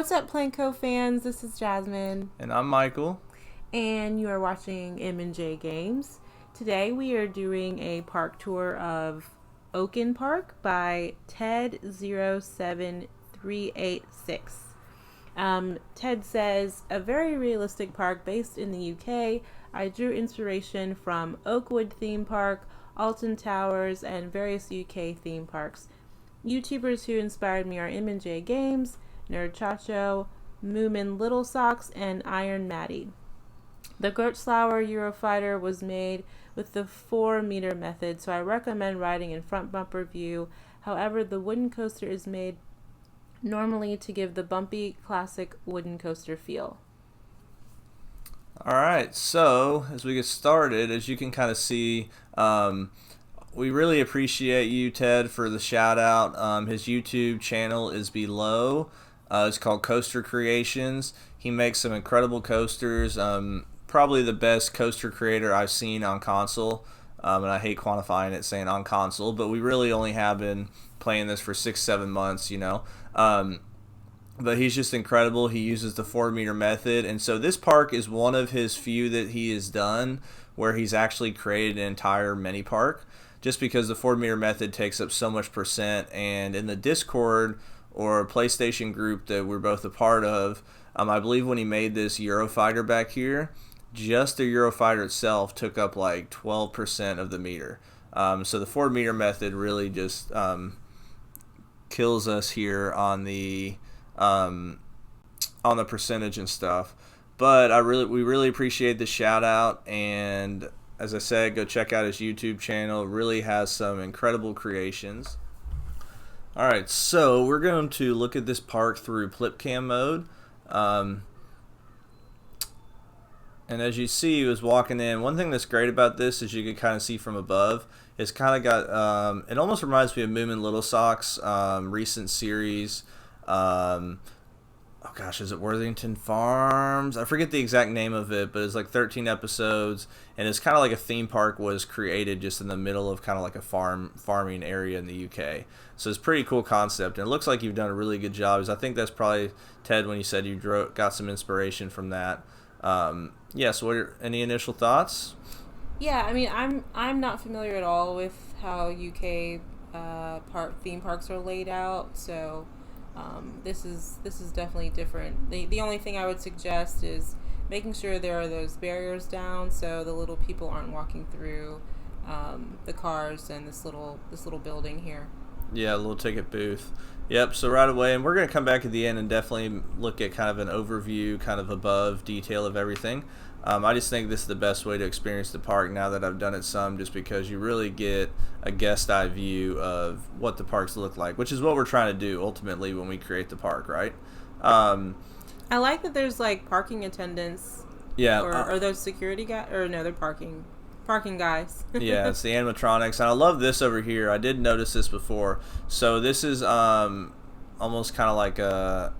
What's up, Planko fans? This is Jasmine, And I'm Michael. and you are watching M&J Games. Today we are doing a park tour of Oaken Park by Ted07386. Ted says, a very realistic park based in the UK. I drew inspiration from Oakwood Theme Park, Alton Towers, and various UK theme parks. YouTubers who inspired me are M&J Games, Nerd Chacho, Moomin Little Socks, and Iron Maddie. The Gertzlauer Eurofighter was made with the 4-meter method, so I recommend riding in front bumper view. However, the wooden coaster is made normally to give the bumpy, classic wooden coaster feel. Alright, so as we get started, as you can kind of see, we really appreciate you, Ted, for the shout out. His YouTube channel is below. It's called Coaster Creations. He makes some incredible coasters. Probably the best coaster creator I've seen on console. And I hate quantifying it saying on console, but we really only have been playing this for 6-7 months, you know. But he's just incredible. He uses the 4-meter method, and so this park is one of his few that he has done where he's actually created an entire mini park, just because the 4-meter method takes up so much percent. And in the Discord or PlayStation group that we're both a part of, I believe when he made this Eurofighter back here, just the Eurofighter itself took up like 12% of the meter. So the 4-meter method really just kills us here on the percentage and stuff. But we really appreciate the shout out, and as I said, go check out his YouTube channel. It really has some incredible creations. Alright, so we're going to look at this park through Plipcam mode. And as you see, he was walking in. One thing that's great about this is you can kind of see from above. It's kind of got, it almost reminds me of Moomin Little Socks, recent series. Oh gosh, is it Worthington Farms? I forget the exact name of it, but it's like 13 episodes, and it's kind of like a theme park was created just in the middle of kind of like a farming area in the UK. So it's a pretty cool concept, and it looks like you've done a really good job. I think that's probably, Ted, when you said you got some inspiration from that. Yeah, so any initial thoughts? Yeah, I mean, I'm not familiar at all with how UK theme parks are laid out, so this is definitely different. The only thing I would suggest is making sure there are those barriers down so the little people aren't walking through the cars and this little building here. Yeah, a little ticket booth. Yep, so right away, and we're going to come back at the end and definitely look at kind of an overview, kind of above detail of everything. I just think this is the best way to experience the park now that I've done it some, just because you really get a guest eye view of what the parks look like, which is what we're trying to do ultimately when we create the park, right? I like that there's like parking attendants. Yeah. Or those security guys? Or no, they're parking guys. Yeah, it's the animatronics, and I love this over here. I did notice this before. So this is almost kind of like a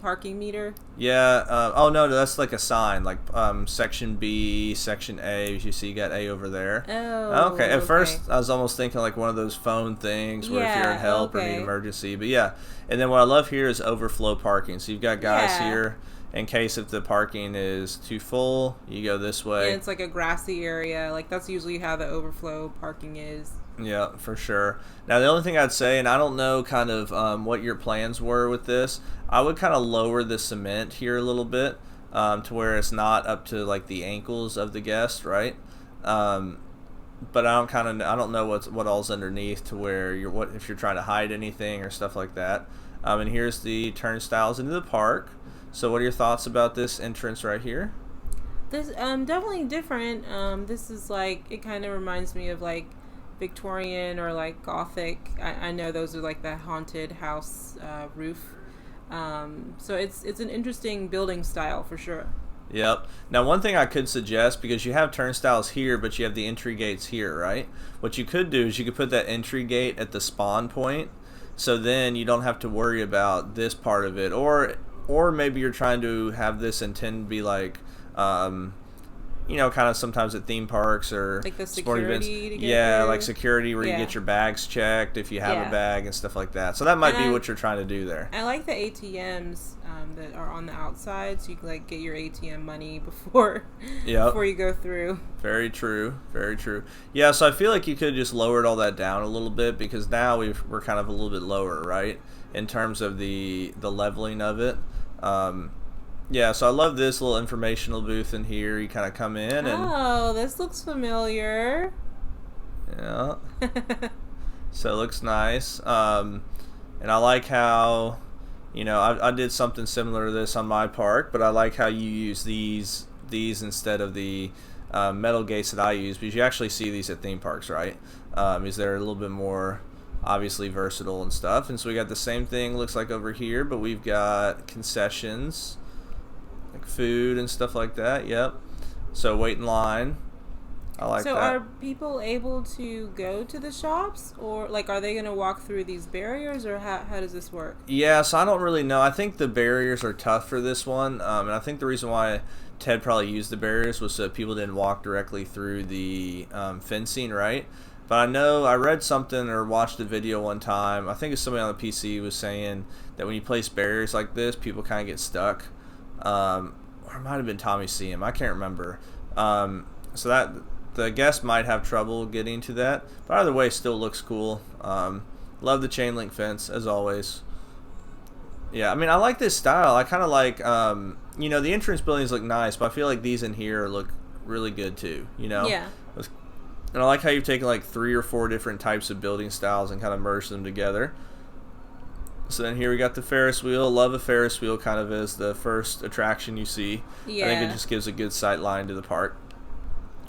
parking meter. Yeah. Oh no, that's like a sign, like section B, section A. As you see, you got A over there. Oh. Okay. At first, I was almost thinking like one of those phone things where if you're in help or need emergency. But yeah, and then what I love here is overflow parking. So you've got guys here in case if the parking is too full, you go this way. And it's like a grassy area. Like that's usually how the overflow parking is. Yeah, for sure. Now, the only thing I'd say, and I don't know kind of what your plans were with this, I would kind of lower the cement here a little bit to where it's not up to like the ankles of the guest, right? But I don't know what all's underneath to where if you're trying to hide anything or stuff like that. And here's the turnstiles into the park. So, what are your thoughts about this entrance right here? This definitely different. This is like, it kind of reminds me of like Victorian or like Gothic. I know those are like the haunted house roof. So it's an interesting building style for sure. Yep. Now, one thing I could suggest, because you have turnstiles here, but you have the entry gates here, right? What you could do is you could put that entry gate at the spawn point, so then you don't have to worry about this part of it. Or maybe you're trying to have this intend to be like, you know, kind of sometimes at theme parks or like the sporting events. security to get Yeah, through. like security where you get your bags checked if you have a bag and stuff like that. So that might be what you're trying to do there. I like the ATMs that are on the outside, so you can like get your ATM money before you go through. Very true, very true. Yeah, so I feel like you could have just lowered all that down a little bit, because now we're kind of a little bit lower, right, in terms of the leveling of it. Yeah, so I love this little informational booth in here. You kind of come in and... this looks familiar. Yeah. So it looks nice. And I like how, you know, I did something similar to this on my park, but I like how you use these instead of the metal gates that I use, because you actually see these at theme parks, right? Because they're a little bit more obviously versatile and stuff. And so we got the same thing, looks like, over here, but we've got concessions, like food and stuff like that. Yep. So wait in line. I like that. So are people able to go to the shops, or like are they going to walk through these barriers, or how does this work? Yeah, so I don't really know. I think the barriers are tough for this one, and I think the reason why Ted probably used the barriers was so that people didn't walk directly through the fencing, right? But I know I read something or watched a video one time. I think it's somebody on the PC was saying that when you place barriers like this, people kind of get stuck. Or it might have been Tommy CM. I can't remember. So that the guest might have trouble getting to that. But either way, still looks cool. Love the chain link fence, as always. Yeah, I mean, I like this style. I kind of like, you know, the entrance buildings look nice, but I feel like these in here look really good too, you know? Yeah. And I like how you've taken like 3 or 4 different types of building styles and kind of merged them together. So then here we got the Ferris wheel. Love a Ferris wheel kind of as the first attraction you see. Yeah. I think it just gives a good sight line to the park.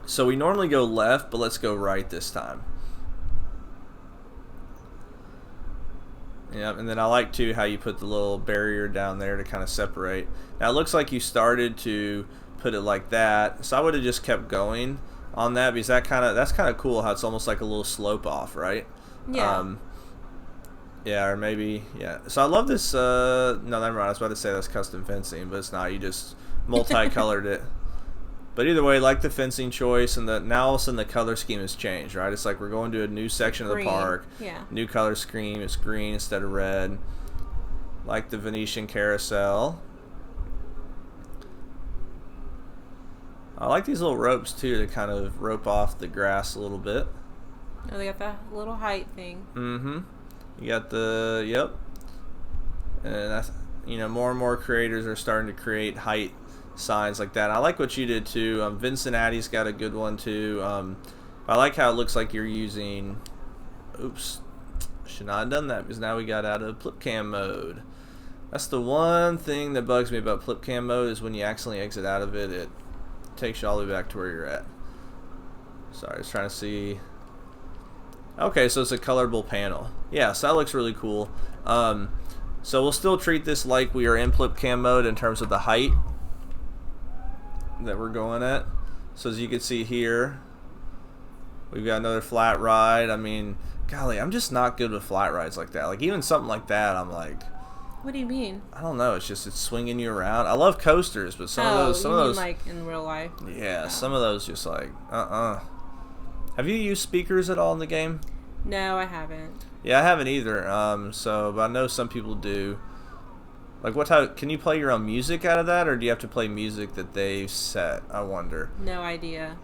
So we normally go left, but let's go right this time. Yeah, and then I like too how you put the little barrier down there to kind of separate. Now it looks like you started to put it like that, so I would have just kept going on that, because that's kind of cool how it's almost like a little slope off, right? Yeah. Yeah, or maybe, yeah. So I love this, no, never mind, I was about to say that's custom fencing, but it's not, you just multicolored it. But either way, like the fencing choice, and now all of a sudden the color scheme has changed, right? It's like we're going to a new section of the park. Yeah. New color scheme, it's green instead of red. Like the Venetian Carousel. I like these little ropes too to kind of rope off the grass a little bit. Oh, they got that little height thing. Mm-hmm. You got the, yep. And that's, you know, more and more creators are starting to create height signs like that. I like what you did too. Vincinnati's got a good one too. I like how it looks like you're using, oops, should not have done that, because now we got out of flip cam mode. That's the one thing that bugs me about flip cam mode, is when you accidentally exit out of it, it takes you all the way back to where you're at. Sorry, I was trying to see. Okay, so it's a colorable panel. Yeah, so that looks really cool. So we'll still treat this like we are in flip cam mode in terms of the height that we're going at. So as you can see here, we've got another flat ride. I mean, golly, I'm just not good with flat rides like that. Like even something like that, I'm like, what do you mean? I don't know. It's swinging you around. I love coasters, but some of those, like in real life? Yeah, some of those just like, Have you used speakers at all in the game? No, I haven't. Yeah, I haven't either. But I know some people do. Like, what type? Can you play your own music out of that, or do you have to play music that they've set? I wonder. No idea.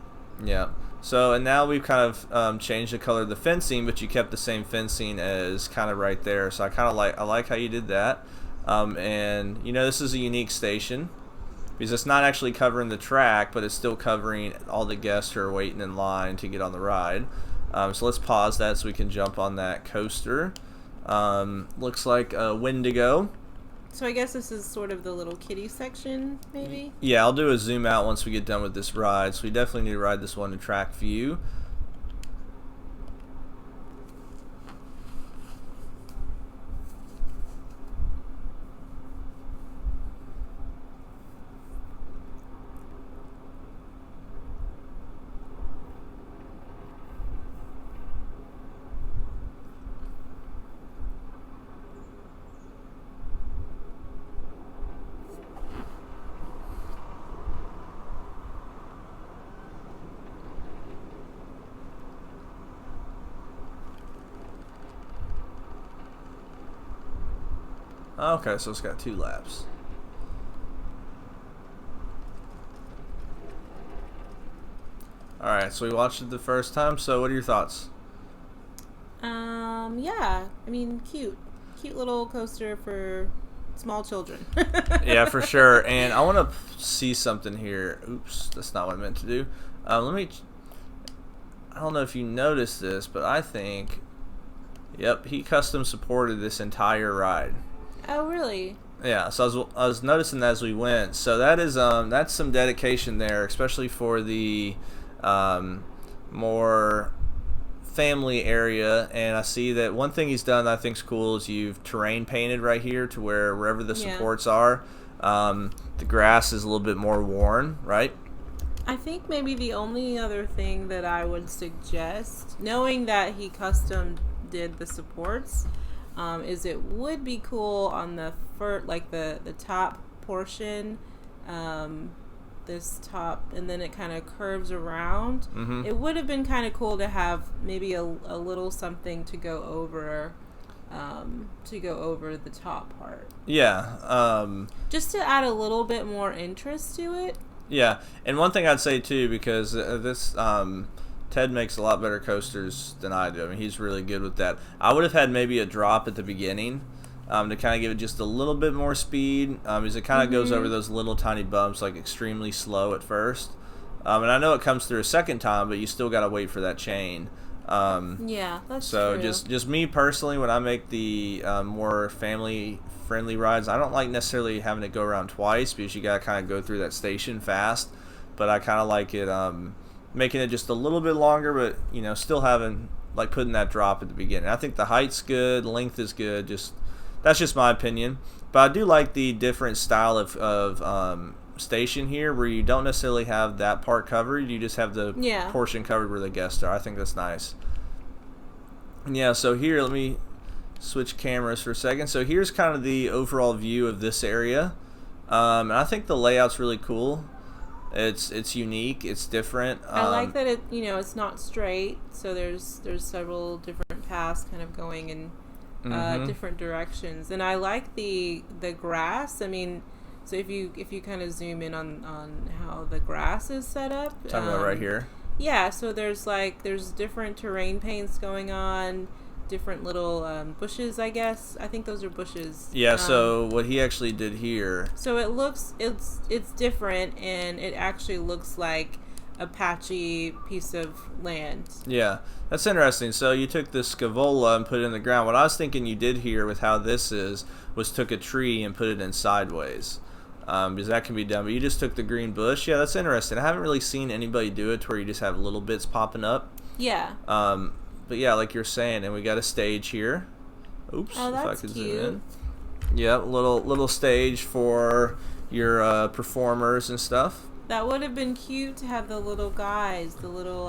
Yeah. So, and now we've kind of changed the color of the fencing, but you kept the same fencing as kind of right there. So I like how you did that. And you know, this is a unique station because it's not actually covering the track, but it's still covering all the guests who are waiting in line to get on the ride. So let's pause that so we can jump on that coaster. Looks like a Wendigo. So I guess this is sort of the little kiddie section, maybe? Yeah, I'll do a zoom out once we get done with this ride. So we definitely need to ride this one in track view. Okay, so it's got 2 laps. Alright, so we watched it the first time, so what are your thoughts? Yeah. I mean, cute. Cute little coaster for small children. Yeah, for sure. And I want to see something here. Oops, that's not what I meant to do. Let me... I don't know if you noticed this, but I think... Yep, he custom supported this entire ride. Oh, really? Yeah, so I was noticing that as we went. So that is that's some dedication there, especially for the more family area. And I see that one thing he's done that I think's cool is you've terrain painted right here to wherever the supports are, the grass is a little bit more worn, right? I think maybe the only other thing that I would suggest, knowing that he custom did the supports, is it would be cool on the the top portion, this top, and then it kind of curves around. Mm-hmm. It would have been kind of cool to have maybe a little something to go over the top part. Yeah. Just to add a little bit more interest to it. Yeah, and one thing I'd say too, because this Ted makes a lot better coasters than I do. I mean, he's really good with that. I would have had maybe a drop at the beginning to kind of give it just a little bit more speed, as it kind of goes over those little tiny bumps, like extremely slow at first. And I know it comes through a second time, but you still got to wait for that chain. Yeah, that's so true. just me personally, when I make the more family friendly rides, I don't like necessarily having it go around twice because you got to kind of go through that station fast. But I kind of like it making it just a little bit longer, but still having putting that drop at the beginning. I think the height's good, length is good. That's just my opinion. But I do like the different style of station here, where you don't necessarily have that part covered. You just have the portion covered where the guests are. I think that's nice. And yeah, so here, let me switch cameras for a second. So here's kind of the overall view of this area. And I think the layout's really cool. It's unique. It's different. I like that it's not straight. So there's several different paths kind of going in different directions. And I like the grass. I mean, so if you kind of zoom in on how the grass is set up. Talking about right here. Yeah. So there's different terrain paints going on. Different little bushes, I guess. I think those are bushes. Yeah, so what he actually did here. So it's different, and it actually looks like a patchy piece of land. Yeah, that's interesting. So you took this scavola and put it in the ground. What I was thinking you did here with how this was took a tree and put it in sideways. Because that can be done. But you just took the green bush. Yeah, that's interesting. I haven't really seen anybody do it to where you just have little bits popping up. Yeah. But yeah, like you're saying, and we got a stage here. Oops, oh, that's if I could cute. zoom in. Yep, little stage for your performers and stuff. That would have been cute to have the little guys, the little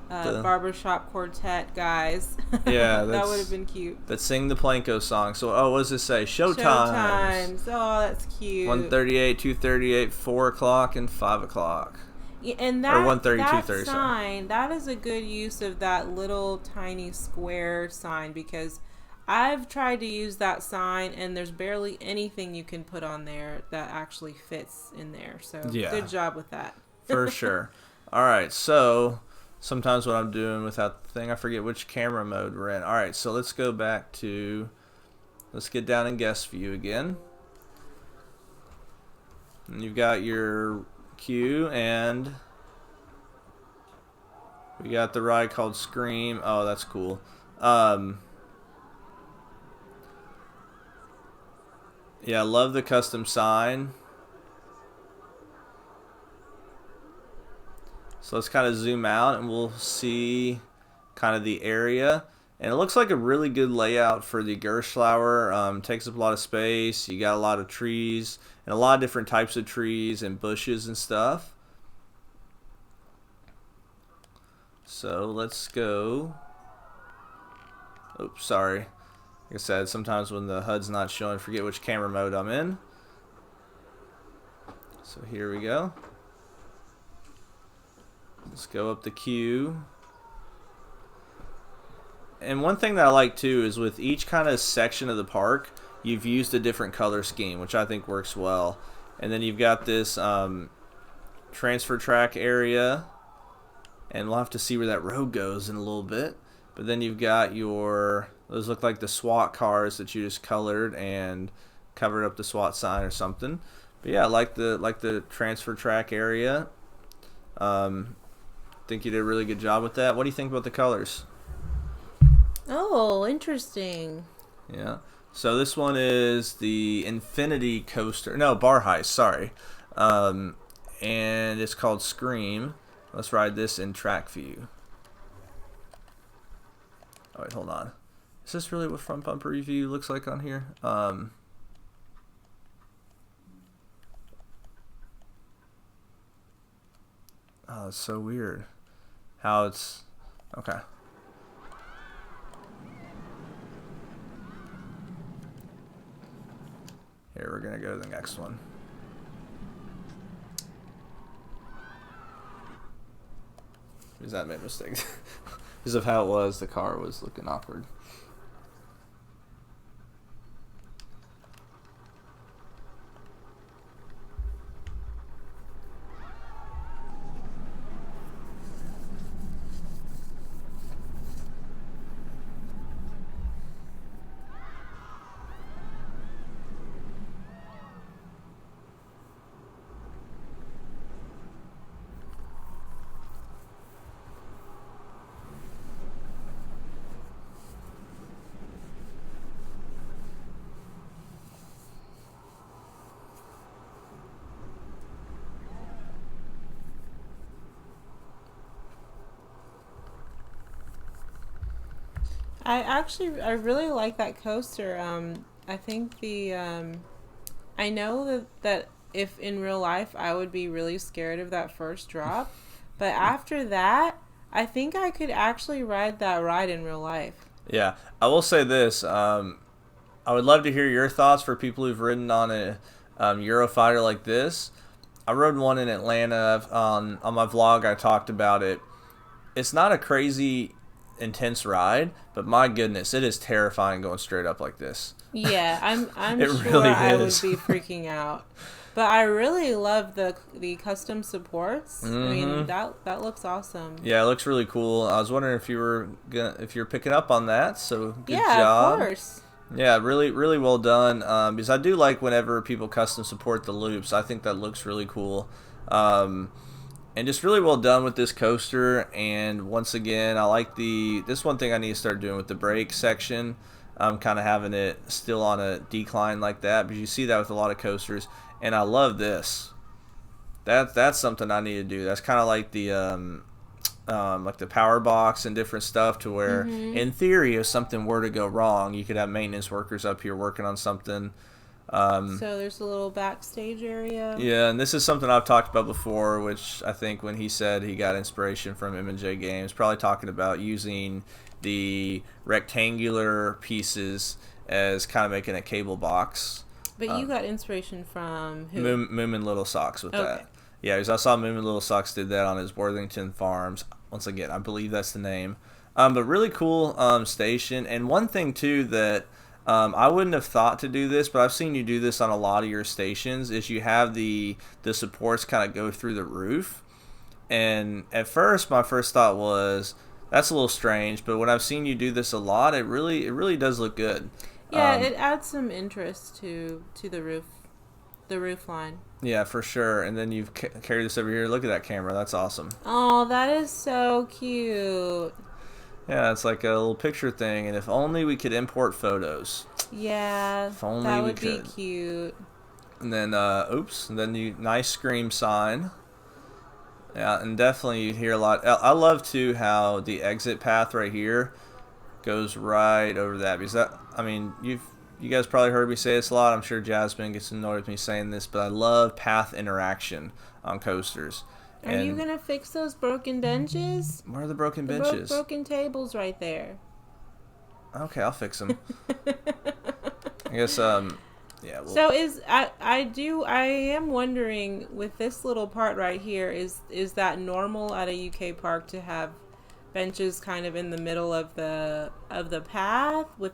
barbershop quartet guys. Yeah, that would have been cute. That sing the Planko song. So, what does it say? Showtimes. Showtimes. Oh, that's cute. 1:38, 2:38, 4 o'clock, and 5 o'clock. Yeah, and that, or 1:30, that 2:30, sign, that is a good use of that little tiny square sign, because I've tried to use that sign and there's barely anything you can put on there that actually fits in there. So good job with that. For sure. All right, so sometimes what I'm doing without the thing, I forget which camera mode we're in. All right, so let's go back to, let's get down in guest view again. And you've got your queue, and we got the ride called Scream. Oh, that's cool. Yeah, I love the custom sign. So let's kind of zoom out and we'll see kind of the area. And it looks like a really good layout for the Gerschlauer. Takes up a lot of space. You got a lot of trees and a lot of different types of trees and bushes and stuff. So let's go. Oops, sorry. Like I said, sometimes when the HUD's not showing, I forget which camera mode I'm in. So here we go. Let's go up the queue. And one thing that I like too is with each kind of section of the park, you've used a different color scheme, which I think works well. And then you've got this transfer track area, and we'll have to see where that road goes in a little bit. But then you've got those look like the SWAT cars that you just colored and covered up the SWAT sign or something. But yeah, I like the transfer track area. Think you did a really good job with that. What do you think about the colors? Oh, interesting. Yeah. So this one is the Infinity Coaster. No, Bar Heist, sorry. And it's called Scream. Let's ride this in track view. Oh, wait, hold on. Is this really what front bumper review looks like on here? Oh, it's so weird. How it's... Okay. Here, we're going to go to the next one. Because that made a mistake. Because of how it was, the car was looking awkward. I really like that coaster. I think I know that if in real life I would be really scared of that first drop, but after that, I think I could actually ride that ride in real life. Yeah, I will say this. I would love to hear your thoughts for people who've ridden on a Eurofighter like this. I rode one in Atlanta on my vlog. I talked about it. It's not a crazy intense ride, but my goodness, it is terrifying going straight up like this. Yeah, I'm It sure really I would is. be freaking out. But I really love the custom supports. I mean, that looks awesome. Yeah, it looks really cool. I was wondering if you're picking up on that. So good Yeah, job. of course. Yeah, really, really well done. Because I do like whenever people custom support the loops. I think that looks really cool. And just really well done with this coaster. And once again, I like this one thing I need to start doing with the brake section. I'm kind of having it still on a decline like that, but you see that with a lot of coasters. And I love this. That's something I need to do. That's kind of like the power box and different stuff, to where in theory, if something were to go wrong, you could have maintenance workers up here working on something. So there's a little backstage area. Yeah, and this is something I've talked about before, which I think when he said he got inspiration from M&J Games, probably talking about using the rectangular pieces as kind of making a cable box. But you got inspiration from who? Moom and Little Socks with Okay. that. Yeah, because I saw Moom and Little Socks did that on his Worthington Farms. Once again, I believe that's the name. But really cool station. And one thing, too, that I wouldn't have thought to do this, but I've seen you do this on a lot of your stations, is you have the supports kind of go through the roof. And at first, my first thought was, that's a little strange. But when I've seen you do this a lot, it really does look good. Yeah, it adds some interest to the roof line. Yeah, for sure. And then you've carried this over here. Look at that camera. That's awesome. Oh, that is so cute. Yeah, it's like a little picture thing. And if only we could import photos. Yeah, If only that we would be could. cute. And then, and then you nice Scream sign. Yeah, and definitely you'd hear a lot. I love too how the exit path right here goes right over that, because that, I mean, you guys probably heard me say this a lot. I'm sure Jasmine gets annoyed with me saying this, but I love path interaction on coasters. Are you gonna fix those broken benches? Where are the broken The benches? broken tables right there. Okay, I'll fix them. I guess yeah. Well, So I am wondering, with this little part right here, is that normal at a UK park to have benches kind of in the middle of the path with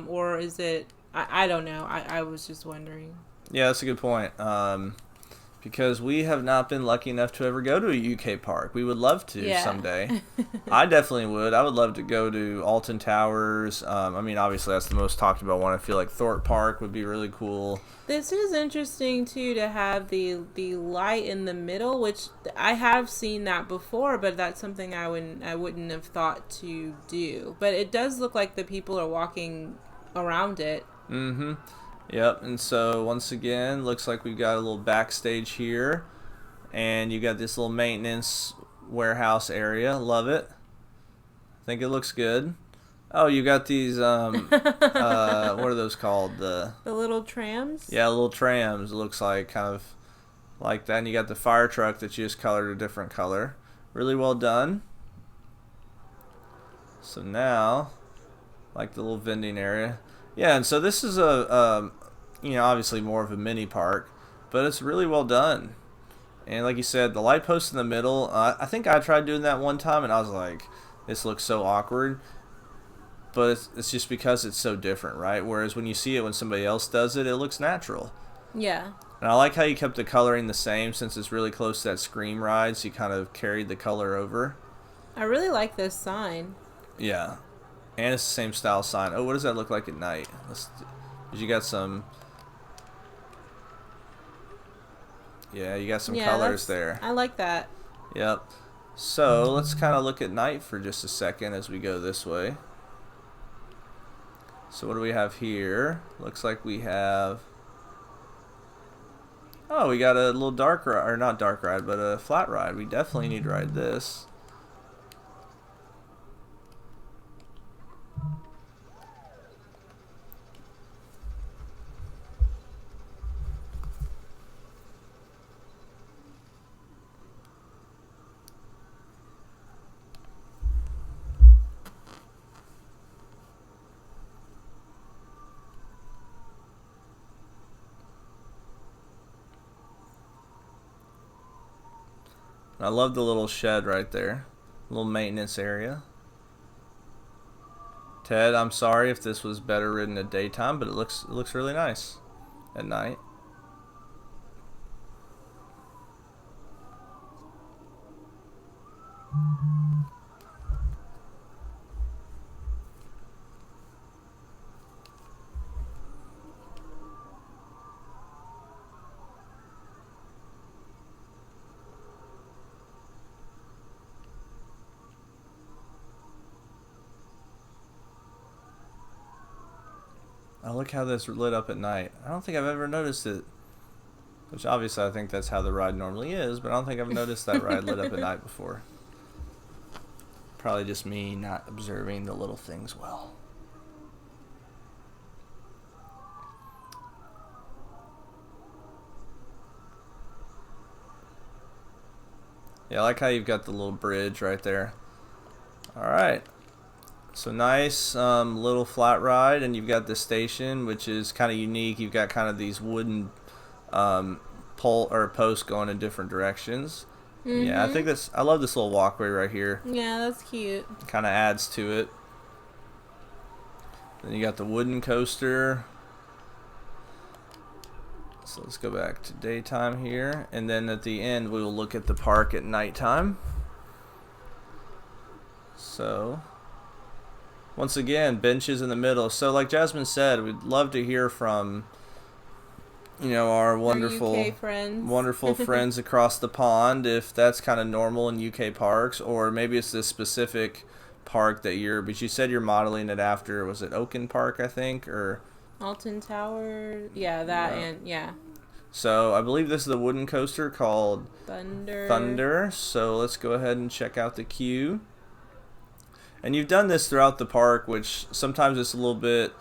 or is it I don't know. I was just wondering. Yeah, that's a good point. Because we have not been lucky enough to ever go to a UK park. We would love to someday. I definitely would. I would love to go to Alton Towers. I mean, obviously that's the most talked about one. I feel like Thorpe Park would be really cool. This is interesting too, to have the light in the middle, which I have seen that before, but that's something I wouldn't have thought to do. But it does look like the people are walking around it. Mm-hmm. Yep, and so once again, looks like we've got a little backstage here, and you got this little maintenance warehouse area. Love it. I think it looks good. Oh, you got these what are those called? The little trams? Yeah, little trams. It looks like kind of like that. And you got the fire truck that you just colored a different color. Really well done. So now, like the little vending area. Yeah, and so this is obviously more of a mini park, but it's really well done. And like you said, the light post in the middle, I think I tried doing that one time, and I was like, this looks so awkward. But it's just because it's so different, right? Whereas when you see it when somebody else does it, it looks natural. Yeah. And I like how you kept the coloring the same since it's really close to that Scream ride, so you kind of carried the color over. I really like this sign. Yeah. And it's the same style sign. Oh, what does that look like at night? You got some... Yeah, you got some colors there. I like that. Yep. So, let's kind of look at night for just a second as we go this way. So, what do we have here? Looks like we have... Oh, we got a little dark ride, or not dark ride, but a flat ride. We definitely need to ride this. I love the little shed right there. Little maintenance area. Ted, I'm sorry if this was better ridden at daytime, but it looks really nice at night. Oh, look how this lit up at night. I don't think I've ever noticed it. Which obviously I think that's how the ride normally is, but I don't think I've noticed that ride lit up at night before. Probably just me not observing the little things well. Yeah, I like how you've got the little bridge right there. Alright. So nice little flat ride, and you've got the station, which is kind of unique. You've got kind of these wooden pole or posts going in different directions. Mm-hmm. Yeah, I love this little walkway right here. Yeah, that's cute. Kind of adds to it. Then you got the wooden coaster. So let's go back to daytime here, and then at the end we will look at the park at nighttime. So once again, benches in the middle. So like Jasmine said, we'd love to hear from our wonderful UK friends. wonderful friends across the pond, if that's kind of normal in UK parks, or maybe it's this specific park that but you said you're modeling it after, was it Oaken Park, I think, or Alton Tower? Yeah, that. And yeah. So I believe this is the wooden coaster called Thunder. So let's go ahead and check out the queue. And you've done this throughout the park, which sometimes it's a little bit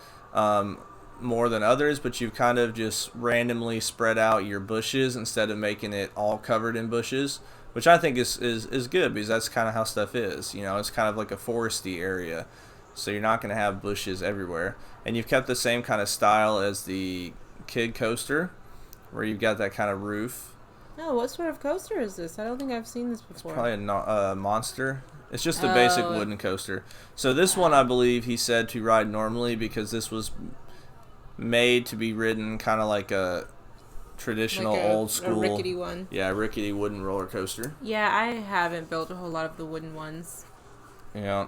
more than others, but you've kind of just randomly spread out your bushes instead of making it all covered in bushes, which I think is good, because that's kind of how stuff is. It's kind of like a foresty area, so you're not going to have bushes everywhere. And you've kept the same kind of style as the kid coaster, where you've got that kind of roof. Oh, what sort of coaster is this? I don't think I've seen this before. It's probably a monster. It's just a basic wooden coaster. So this one, I believe he said to ride normally, because this was made to be ridden kind of like a traditional like old school, a rickety one. Yeah, rickety wooden roller coaster. Yeah, I haven't built a whole lot of the wooden ones. Yeah.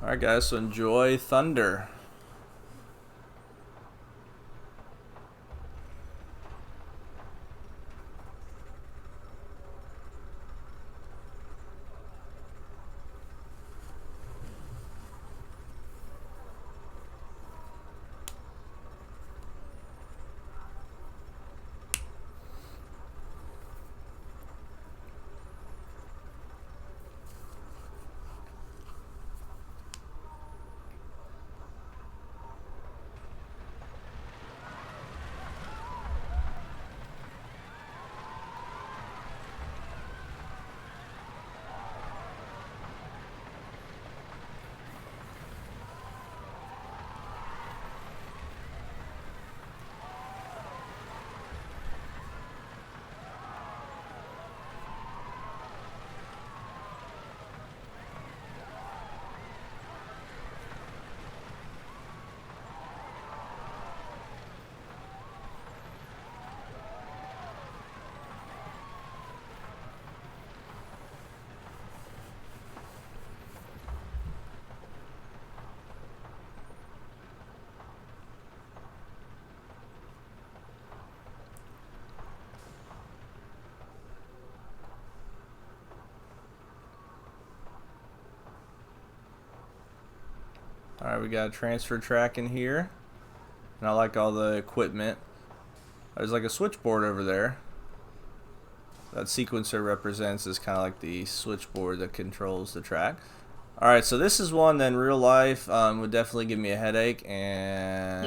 All right, guys. So enjoy Thunder. All right, we got a transfer track in here, and I like all the equipment. There's like a switchboard over there. That sequencer represents as kind of like the switchboard that controls the track. All right, so this is one that in real life would definitely give me a headache, and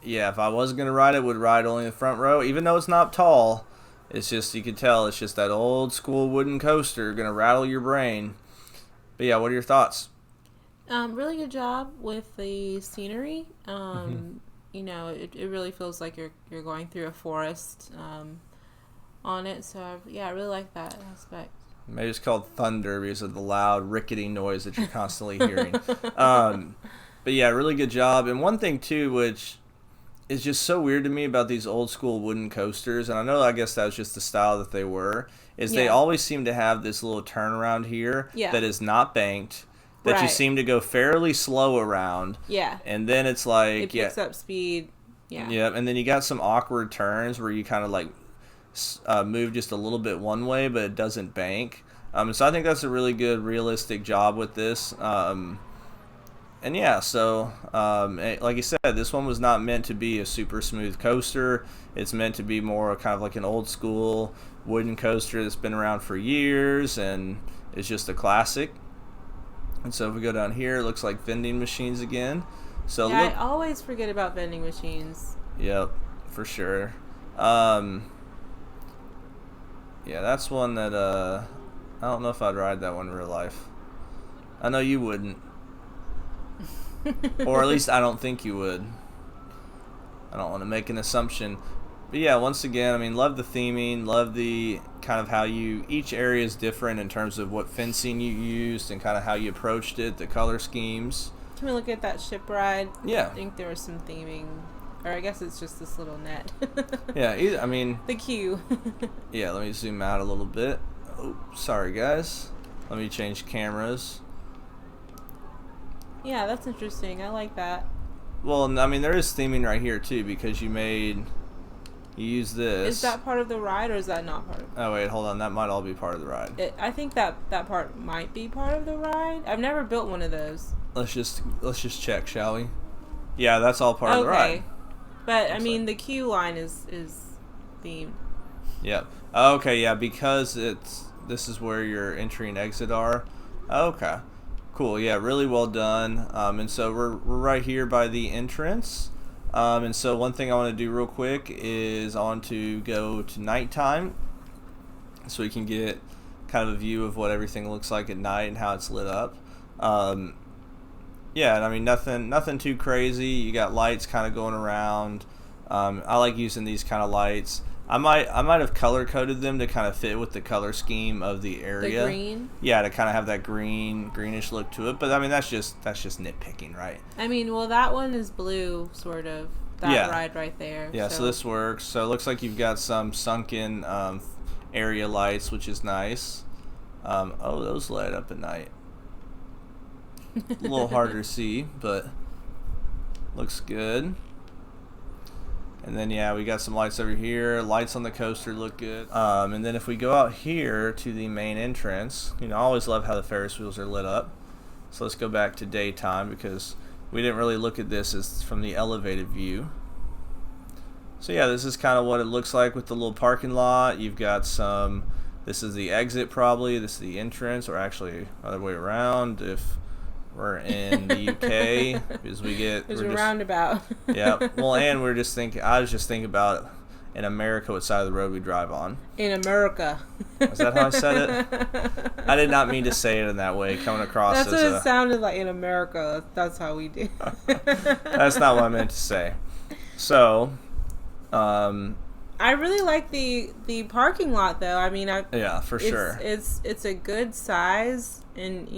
yeah, if I was gonna ride it, would ride only in the front row, even though it's not tall. It's just, you can tell it's just that old school wooden coaster gonna rattle your brain. But yeah, what are your thoughts? Really good job with the scenery. You know, it really feels like you're going through a forest on it. So yeah, I really like that aspect. Maybe it's called Thunder because of the loud rickety noise that you're constantly hearing. But yeah, really good job. And one thing too, which is just so weird to me about these old school wooden coasters, and I guess that was just the style that they were, is they always seem to have this little turnaround here that is not banked, that you seem to go fairly slow around. Yeah. And then it's like... It picks up speed. Yeah. Yeah, and then you got some awkward turns where you kind of like move just a little bit one way, but it doesn't bank. So I think that's a really good, realistic job with this. And yeah, so like you said, this one was not meant to be a super smooth coaster. It's meant to be more kind of like an old school wooden coaster that's been around for years and is just a classic. And so if we go down here, it looks like vending machines again. So yeah, I always forget about vending machines. Yep, for sure. Yeah, that's one that I don't know if I'd ride that one in real life. I know you wouldn't. Or at least I don't think you would. I don't want to make an assumption. But yeah, once again, I mean, love the theming, love the kind of how each area is different in terms of what fencing you used and kind of how you approached it, the color schemes. Can we look at that ship ride? Yeah. I think there was some theming, or I guess it's just this little net. Yeah, I mean... The queue. Yeah, let me zoom out a little bit. Oh, sorry guys. Let me change cameras. Yeah, that's interesting. I like that. Well, I mean, there is theming right here too, because you use this. Is that part of the ride, or is that not part of it? Oh wait, hold on. That might all be part of the ride. I think that part might be part of the ride. I've never built one of those. Let's just check, shall we? Yeah, that's all part of the ride. But I mean, the queue line is themed. Yep. Okay, yeah, because this is where your entry and exit are. Okay. Cool. Yeah, really well done. And so we're right here by the entrance. And so one thing I want to do real quick is I want to go to nighttime so we can get kind of a view of what everything looks like at night and how it's lit up. Yeah, and I mean, nothing too crazy. You got lights kind of going around. I like using these kind of lights. I might have color coded them to kind of fit with the color scheme of the area. The green. Yeah, to kind of have that greenish look to it. But I mean, that's just nitpicking, right? I mean, well, that one is blue, sort of. That ride right there. Yeah, so this works. So it looks like you've got some sunken area lights, which is nice. Oh, those light up at night. A little harder to see, but looks good. And then, yeah, we got some lights over here. Lights on the coaster look good. And then if we go out here to the main entrance, I always love how the Ferris wheels are lit up. So let's go back to daytime because we didn't really look at this as from the elevated view. So yeah, this is kind of what it looks like with the little parking lot. You've got some, this is the exit probably, this is the entrance, or actually other way around if we're in the UK, because we get... There's a roundabout. Yeah, well, and I was just thinking about in America what side of the road we drive on. In America. Is that how I said it? I did not mean to say it in that way, coming across That's as what it sounded like. In America. That's how we do. That's not what I meant to say. So, I really like the parking lot, though. I mean, yeah, for sure. It's a good size, and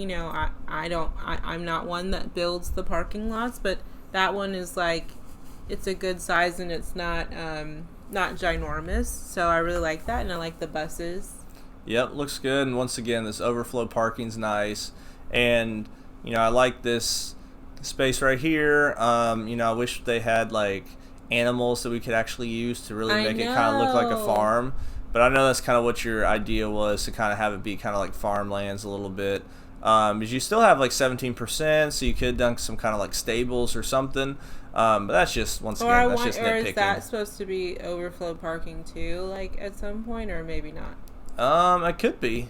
I'm not one that builds the parking lots, but that one is like, it's a good size, and it's not ginormous. So I really like that, and I like the buses. Yep, looks good. And once again, this overflow parking's nice, and I like this space right here. I wish they had like animals that we could actually use to really make it kind of look like a farm. But I know that's kind of what your idea was, to kind of have it be kind of like farmlands a little bit. Because you still have like 17%, so you could have done some kind of like stables or something. But that's just, once again, that's just nitpicking. Or is that supposed to be overflow parking too, like at some point, or maybe not? It could be.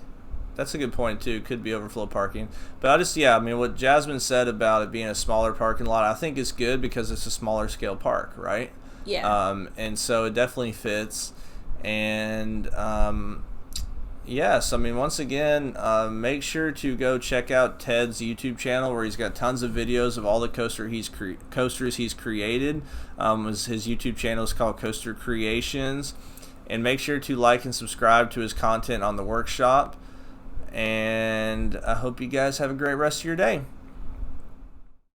That's a good point too. Could be overflow parking. But what Jasmine said about it being a smaller parking lot, I think is good because it's a smaller scale park, right? Yeah. And so it definitely fits. And yes, once again, make sure to go check out Ted's YouTube channel where he's got tons of videos of all the coasters he's created. His YouTube channel is called Coaster Creations. And make sure to like and subscribe to his content on the workshop. And I hope you guys have a great rest of your day.